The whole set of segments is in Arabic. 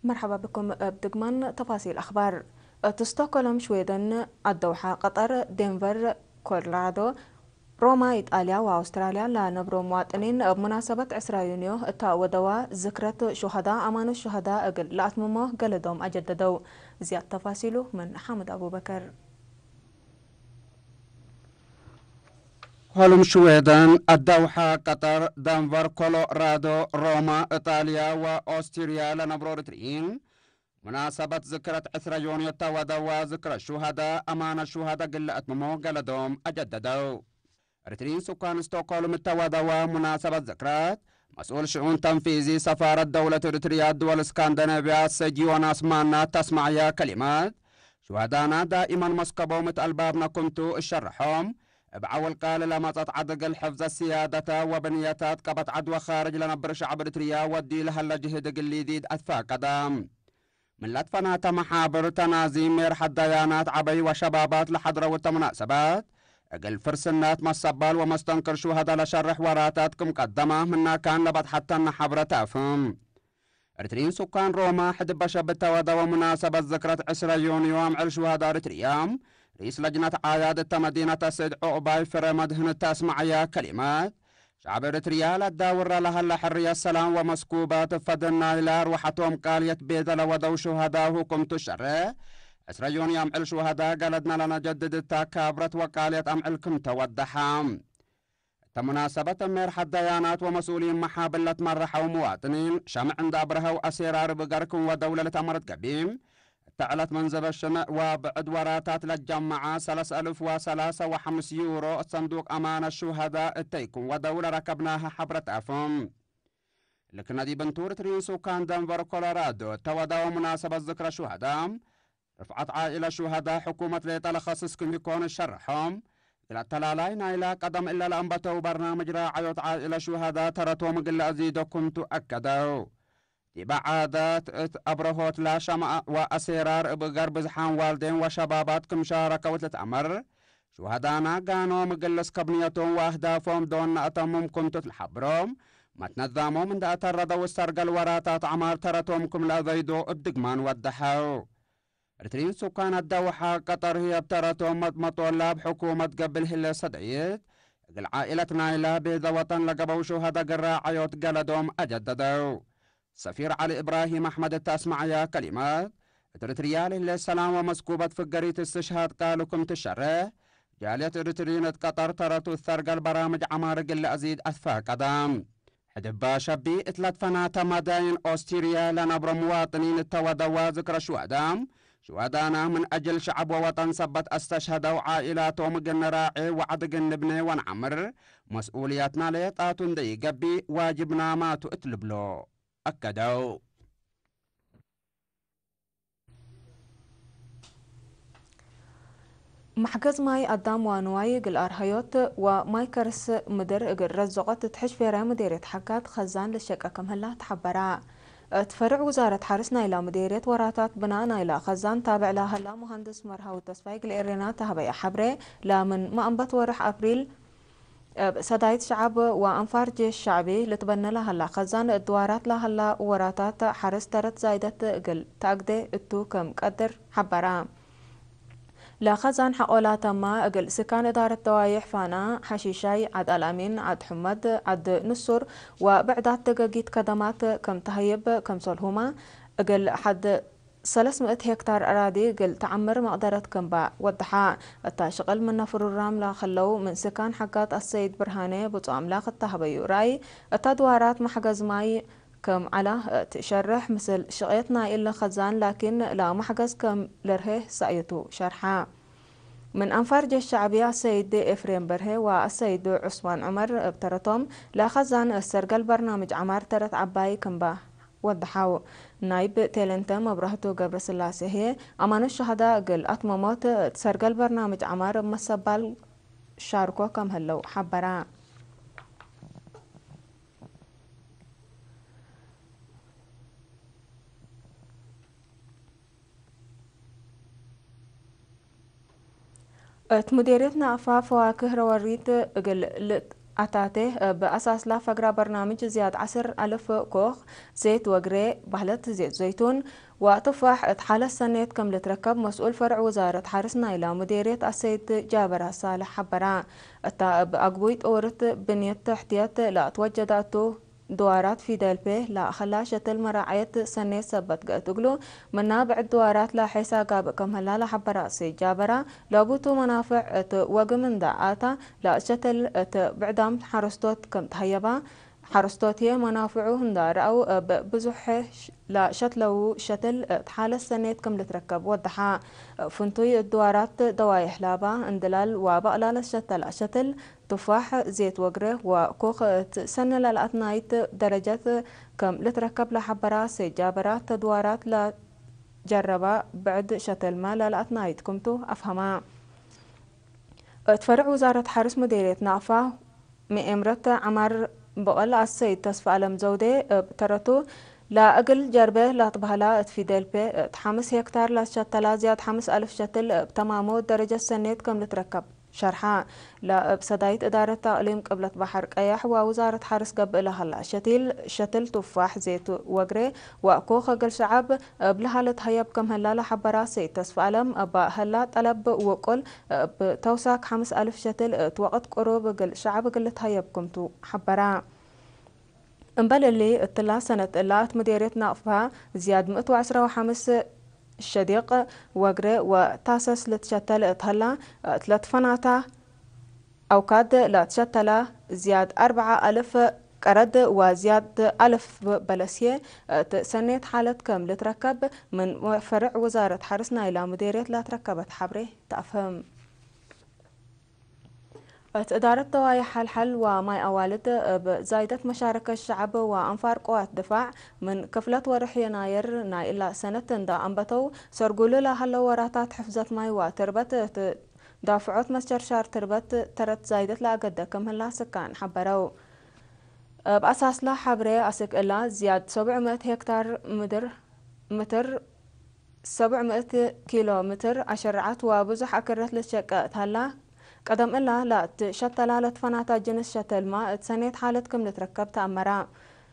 مرحبا بكم بضمن تفاصيل أخبار. ستوكهولم شويدن، الدوحة قطر، دنفر كولورادو، روما إيطاليا، وأستراليا لنبرو مواطنين بمناسبة 10 يونيو ودوا ذكرى شهداء أمان الشهداء لأتممه قلدهم أجددوا. زيادة تفاصيله من حمد أبو بكر. هولم شويدن، الدوحة قطر، دنفر كولورادو، روما إيطاليا وأستراليا لنبرو رترين مناسبة ذكرى 10 يونيو ودوا ذكرى الشهداء أمان الشهداء أتممه قلدهم أجددوا. رترين سكان ستوكهولم ودوا مناسبة ذكرى مسؤول شؤون تنفيذي سفارة دولة إريتريا الدول الاسكندنافيا سجي وناس مانا تسمع يا كلمات شهدانا دائما مسكبوا متقلبابنا كنتو الشرحهم بعول قال لما تتعدق الحفظ السيادة وبنيتات قبط عدوى خارج لنبر شعب إريتريا ودي لها اللجهد قليديد أدفا قدام من لطفنات محابر تنازيم ميرح الديانات عبي وشبابات لحضرة والمناسبات اقل فرسنات مصبال ومستنكر شهداء لشرح وراتاتكم قدمه منا كان لبط حتى نحبر تافهم ارترين سكان روما حد بشب التوادى ومناسبة ذكرى 10 يونيو عمل شهداء ارتريام رئيس لجنة عيادة مدينة السيد عقباي فرمد هن تسمع كلمات شعب ارتريا الداور لها الحرية السلام ومسكوبات فدنا إلى أروحتهم قالية بيد لودو شهداء كنت الشر 10 يونيو عمل شهداء قالدنا لنا جدد التكابرت وقالية عملكم توضحام تمناسبة ميرح الديانات ومسؤولين محابلة مرحوا مواطنين شمع عند أبرها وأسيرار بقركم ودولة أمرت قبيم تعلت منزب الشمع وبعد وراتات للجمعة 3005 يورو صندوق أمان الشهداء التيكم ودولة ركبناها حبرة أفهم لكن دي بنتورة ريسو كان دنفر كولورادو تودا ومناسبة ذكرى الشهداء رفعت عائلة شهداء حكومة ليتا لخصصكم يكون الشرحهم إلى التلالاين إلى قدم إلا لأنبتوا برنامج راعية عائلة شهداء ترتهم قل أزيدكم تؤكدوا بعادات أبرهوت لا شمع وأسيرار بغرب زحان والدين وشباباتكم شاركوا وتتأمر شهدانا قانوا مقلس كبنيتهم وأهدافهم دون أتممكم تتلحبرهم ما تنظموا من دا أتردوا والسرقل وراتات عمار ترتومكم لا ذيدو ابدقمان ودحاو رترين سكان الدوحة قطر هي بترتهم مطولاب حكومة قبل هلا صدعيت العائلة نايلة بيضا وطن لقبوا شهداء قراعيوت قلدهم أجددوا سفير علي إبراهيم أحمد التاسمع يا كلمات ترتريال اللي السلام ومسكوبة في قرية استشهاد قالكم تشره جالية ترترين قطر ترتو الثرقل برامج عمارق اللي أزيد أثفا قدام حدبا شبي اتلت فناتا مداين أوستريا لنبر مواطنين التودوا ذكر شهدام شهدانا من أجل شعب ووطن سبت استشهدوا عائلاتهم قن راعي وعد نبني ونعمر مسؤولياتنا ليطاتون دي قبي واجبنا ما تؤتلبلو أكدوا محجز ماي قدام وانواي قل أرهيوت وماي كرس مدر قل رزقت تحش فيرا مديرية حكات خزان للشقة كم هلا تحبرا تفرع وزارة حرسنا إلى مديرية وراتات بنانا إلى خزان تابع لها هلا مهندس مرها والتصفيق لإرينات هبا حبري لا من ما أنبت ورح أبريل سدايت شعب وأنفار جيش شعبي لتبنى لها هلا خزان الدوارات لها هلا وراتات حرس ترت زايدة قل تاقدي اتو كم قدر حبرا لا خزان حقولا تما اقل سكان إدارة دوايح فانا حشيشاي عد الأمين عد حمد عد نصر وبعدات دقاقيت كدمات كم تهيب كم صلهما اقل حد 300 هكتار أراضي قل تعمر مقدرة كمبا وضحا التاشغل من نفر الراملة خلو من سكان حقات السيد برهاني بطعم لاخ التهبيو راي التدوارات محجز ماي كم على تشرح مثل شقيتنا إلا خزان لكن لا محجز كم لرهه سأيتو شرحا من أنفار جيش الشعبية السيد إفريم برهي والسيد عثمان عمر بترتم لا خزان السرقل برنامج عمار ترت عباي كمبا وضحاو نايب تيلنتا مبرهتو قبر سلاسي هي أمان الشهداء قل أتمموت تسرقل برنامج عمار مسبال شاركو كم هلو حبرا مديريتنا أفا فواكه رواريت قل أتاته بأساس لا فقرة برنامج زياد 10,000 كوخ زيت وقري بهلت زيت زيتون وتفاح اتحال السنة كم لتركب مسؤول فرع وزارة حارسنا إلى مديرية السيد جابر صالح حبرا بأقبويت أورت بنية تحتيات لا توجداتو دوارات في دلبه لا خلاشة المراعية سنة سبت قتقلو منابع الدوارات لا حيسا قاب كم هلا حبرا سي جابرا لابوتو منافع وقمن دعاتا لا شتل بعدام حرستوت كم تهيبا حرستوت هي منافعو هندار أو بزح لا شتلو شتل حال السنة كم لتركب وضحا فنتوي الدوارات دوايح لابا اندلال وبقلال الشتل شتل تفاح زيت وقره وكوخ سنة للأثنايت درجات كم لتركب لحبرا سي جابرا تدوارات لا جربا بعد شتل ما للأثنايت كمتو أفهما تفرع وزارة حرس مديرية نافا مئمرة عمر بقل السيد تصفى علم زودة بترتو لا أقل جربة لا تبهلا في دلبة تحمس هكتار لا شتلا زياد 5,000 شتل بتمامو درجة سنة كم لتركب شرحا لا بصدايت إدارة تأقليم قبلة بحر قياح ووزارة حرس قبل هلا شتل تفاح زيت وقري وكوخ قل شعب بلهالة هيب كم هلا لحبرا سي تصفى علم أبا هلا طلب وقل بتوساك 5,000 شتل توقت قروب قل شعب قلت هيب كمتو حبرا انبل اللي اطلاع سنة اللات مديرية نافها زياد 115 الشديق وقري وتاسس لتشتل اتهلا 3 فناتا أو كاد لا تشتل زياد 4,000 قرد وزياد 1,000 بلسية سنة حالة كم لتركب من فرع وزارة حرسنا إلى مديرية لا تركبت حبره تأفهم إدارة ضوايح الحل وماي أوالد بزايدة مشاركة الشعب وأنفار قوات دفاع من كفلة ورح يناير إلى سنة دا أنبتو سرقولو لها وراتات حفظة ماي وتربت دافعات مسجر تربت ترت زايدة لا قد كم هلا سكان حبرو بأساس لا حبري أسك إلا زياد 700 هكتار متر 700 كيلومتر أشرعت وبزح أكرت للشقات هلا قدم إلا لا شتلا لتفناتا جنس شتل ما سنة حالتكم لتركب تأمرا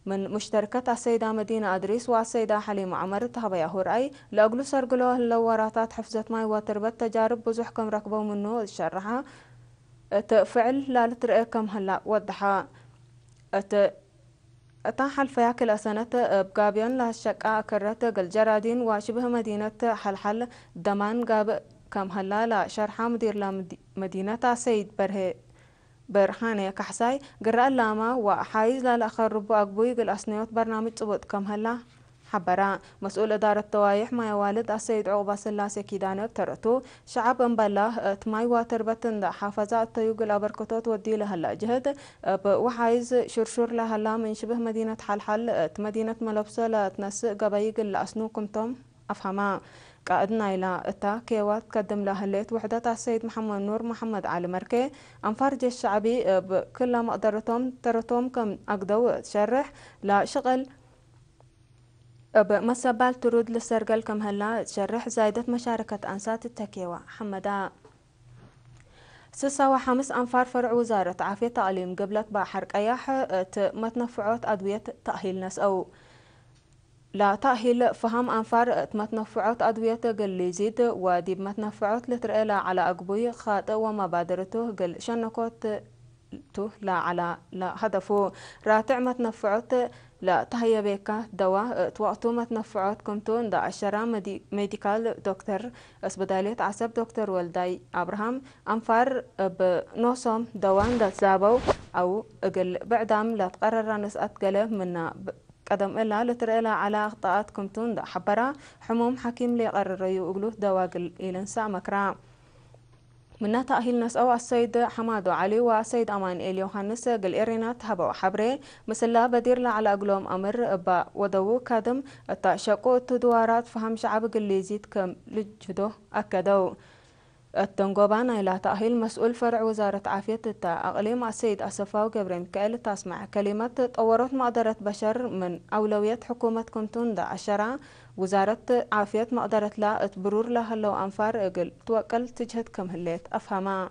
من مشتركة السيدة مدينة أدريس والسيدة حليمة عمر تهبيا هورأي لأقلو سرقلو اللوراتات حفظت ماي وتربت تجارب بزحكم ركبوا منو الشرحة فعل لا لترئيكم هلا وضحا تاحل فياكل أسنة بقابيان لهالشقاء كرت قل جرادين وشبه مدينة حلحل دمان قاب كم هلا لا شرحة مدير مدينة سيد برهانة كحساي قرأ اللاما وحايز للأخر ربو أقبوي قل أسنيوت برنامج صبوت كم هلا حبرا مسؤول إدارة طوايح ما يوالد السيد عقبة سلاسي كيدانة ترتو شعب انبلا تماي وتربتن دا حافظات تيوق الأبركتوت ودي لهلا جهد وحايز شرشور لهلا من شبه مدينة حلحل مدينة ملبسة لتنسق قبايق اللي أسنوكم توم أفهما قائدنا إلى إتا كيوات قدم لهليت وحدة السيد محمد نور محمد علي مركي أنفرج الشعبي بكل مقدرتهم ترتهم كم أقدو تشرح لشغل بمسابال ترود للسرقل كم هلا تشرح زايدة مشاركة أنسات التكيوة حمدا 6.5 أنفار فرع وزارة عافية تعليم قبلت بحر قياح متنفعات أدوية تأهيل ناس أو لا تأهيل فهم أنفار متنفعات أدوية قل يزيد ودي متنفعات لترئيلا على أقبوي خاطئ ومبادرته قل شنكوت لا على لا هدفه راتع متنفعات لا تهيا بيكا دواء توقتو متنفعات كنتون دا عشرة ميديكال دكتور اسبدالية عصب دكتور والداي أبراهام أنفار بنوصم دوان دا تزابو أو قل بعدام لا تقرر نسأت قله منا قدم إلا لترئيلا على أخطاءات كنتون دا حبرا حموم حكيم لي قرر يقولوه دواقل إلنسا مكرا من تأهيل ناس أو السيد حمادو علي والسيد أمان إلي يوحنس قل إيرينات هبا وحبري مثل بدير على أقلوم أمر با ودو كادم التأشقو تدوارات فهم شعب قل يزيد كم لجدو أكدو التنقوبان إلى تأهيل مسؤول فرع وزارة عافية أقليم السيد أسفاو قبرين كأل تسمع كلمة تطورت مقدرة بشر من أولويات حكومة كنتون دا عشرة وزارة عافية مقدرة لا تبرور لها لو أنفار إقل توكل تجهد كم هليت أفهما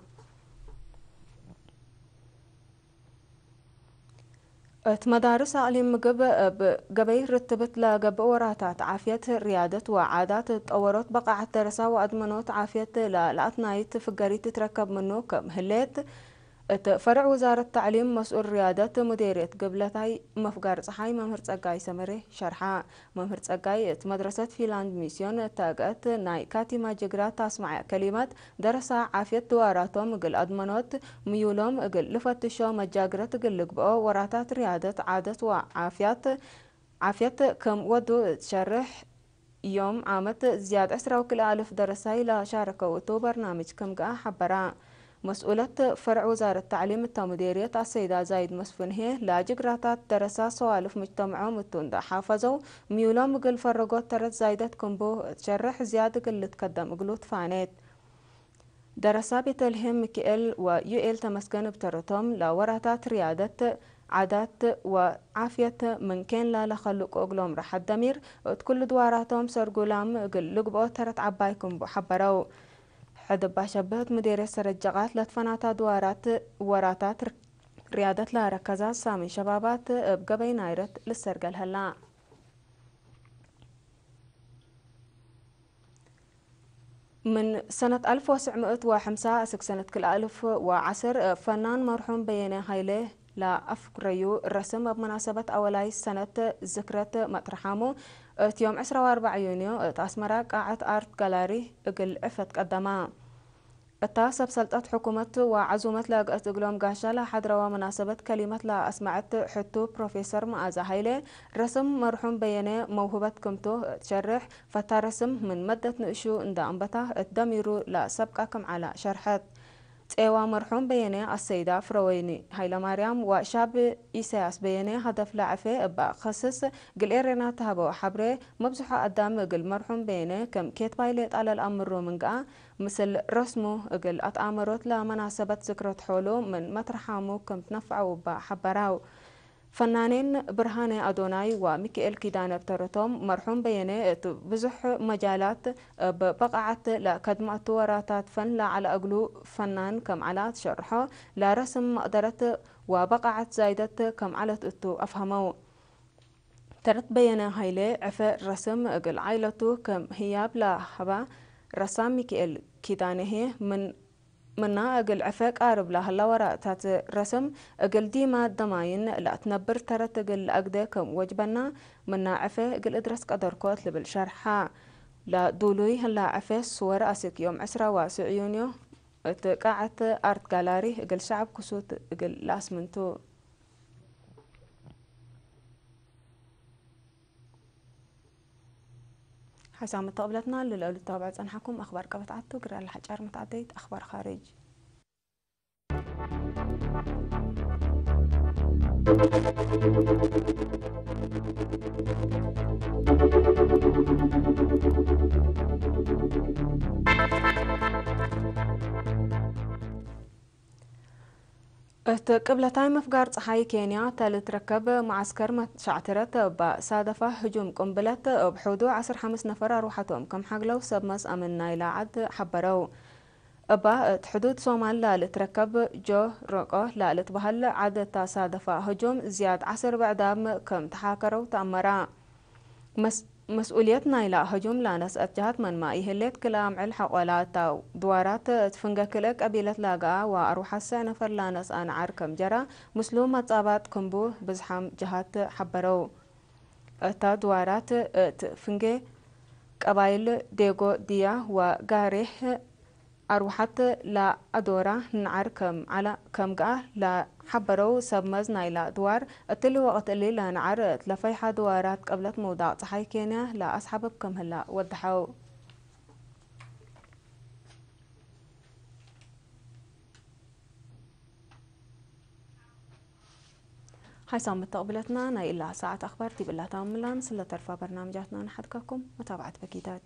مدارس أقليم مقب بقبي رتبت لقب وراتات عافية ريادة وعادات تطورت بقعة درسة وأدمنوت عافية لأتنايت فقريت تركب منه كمهلات فرع وزارة التعليم مسؤول ريادة مديرية قبلتاي مفقار صحاي ممهر تسقاي سمري شرحة ممهر تسقاي مدرسة فيلاند ميسيون تاقت ناي كاتما جقرات تسمع كلمات درس عافية دواراتهم قل أدمنوت ميولهم قل لفتشو مجاقرة قل لقبقو وراتات ريادة عادة عافية كم ودو تشرح يوم عامت زياد 10,000 درساي لشاركوا برنامج كم قا حبرا مسؤولة فرع وزارة التعليم التمديرية السيدة زايد مسفنهي لاجقراتات درسا سوالف مجتمعهم التوندا حافظوا ميولام قل فرقوت ترت زايدة كمبو تشرح زيادة قل تقدم قلوت فانيت درسا بتلهم ميكيل ويوئيل تمسكن بترتهم لوراتات ريادة عادات وعافية من كان لا لخلق أقلهم رح الدمير كل دواراتهم سرقولام قل لقبو ترت عبايكم بحبرو حدبا شبهت مدير السرجقات لتفناتا دوارات وراتات ريادة لا ركزات سامي شبابات بقبي نايرت للسرقل هلا من سنة 1905 سنة كل 1010 فنان مرحوم بياني هايله لا أفكريو الرسم بمناسبة أولاي سنة ذكرى مطرحامو يوم 24 يونيو تأسمرا قاعة آرت جالاري قل عفت قدما التاسب سلطات حكومة وعزومة لاقت قلوم قاشالة حضروا مناسبة كلمة لا أسمعت حتو بروفيسور مآزا هايلي رسم مرحوم بياني موهبة كمتو تشرح فتا رسم من مدة نقشو اندا انبتا الدميرو لا سبقكم على شرحت تيوا مرحوم بياني السيدة فرويني هايلا مريم وشاب إيساس بياني هدف لعفة أبا خصص قل إيرنا تهبو حبري مبزحة قدام قل مرحوم بياني كم كيت بايلت على الأمر رومنقا مثل رسمو قل أتأمرت لمناسبة ذكرى حولو من مطرحامو كم تنفعوا بحبراو فنانين برهاني أدوناي وميكيل كيدان بترتهم مرحوم بياني بزح مجالات بقعة لكدمة وراتات فن لا على أقلو فنان كم علات شرحه لا رسم مقدرة وبقعة زايدة كم علت اتو أفهمو ترت بيانا هايلي عفا رسم أقل عائلتو كم هياب لا هبا رسام ميكيل كيدانه منا أقل عفاك قارب لها اللورة تات رسم أقل ديما دماين لا تنبر ترت أقل أقداكم وجبنا منا عفا أقل إدرس قدر كوت بالشرحة لا دولوي هلا عفا صور أسك يوم 10 يونيو قاعة آرت جالاري أقل شعب كسوت أقل لاسمنتو حسام طابلتنا للأول تابعت أنحكم أخبار قبط عدتو قرأ الحجار متعديت أخبار خارج قبلتاي مفقار صحاي كينيا تركب معسكر شعترت بصادفة هجوم قنبلة بحدود 15 نفر روحتهم كم حقلو سبمس أمن نايلعد حبرو أبا حدود صومال لا لتركب جو رقه لا لتبهل عدد تصادفة هجوم زياد 10 بعدام كم تحاكروا تأمرا مسؤوليتنا إلى هجوم لانس أتجهت من ما يهلت كلام علح ولا دوارات تفنجا كلك قبيلة لاقا وأروح السنة نفر لانس أنا عاركم جرا مسلومة صابات كمبو بزحم جهات حبرو تا دوارات تفنجا قبائل ديغو ديا وغاريح أروحت لا أدورا نعر على كم قاه لا حبرو سبمزنا إلى دوار التلو وقت اللي لا نعر تلفيحة دوارات قبلت موضع صحي كينيا لا أصحاب بكم هلا وضحوا هاي صام متقبلتنا نايلا ساعة أخبار تبلا تاملان سلا ترفع برنامجاتنا نحدككم متابعة بكيتات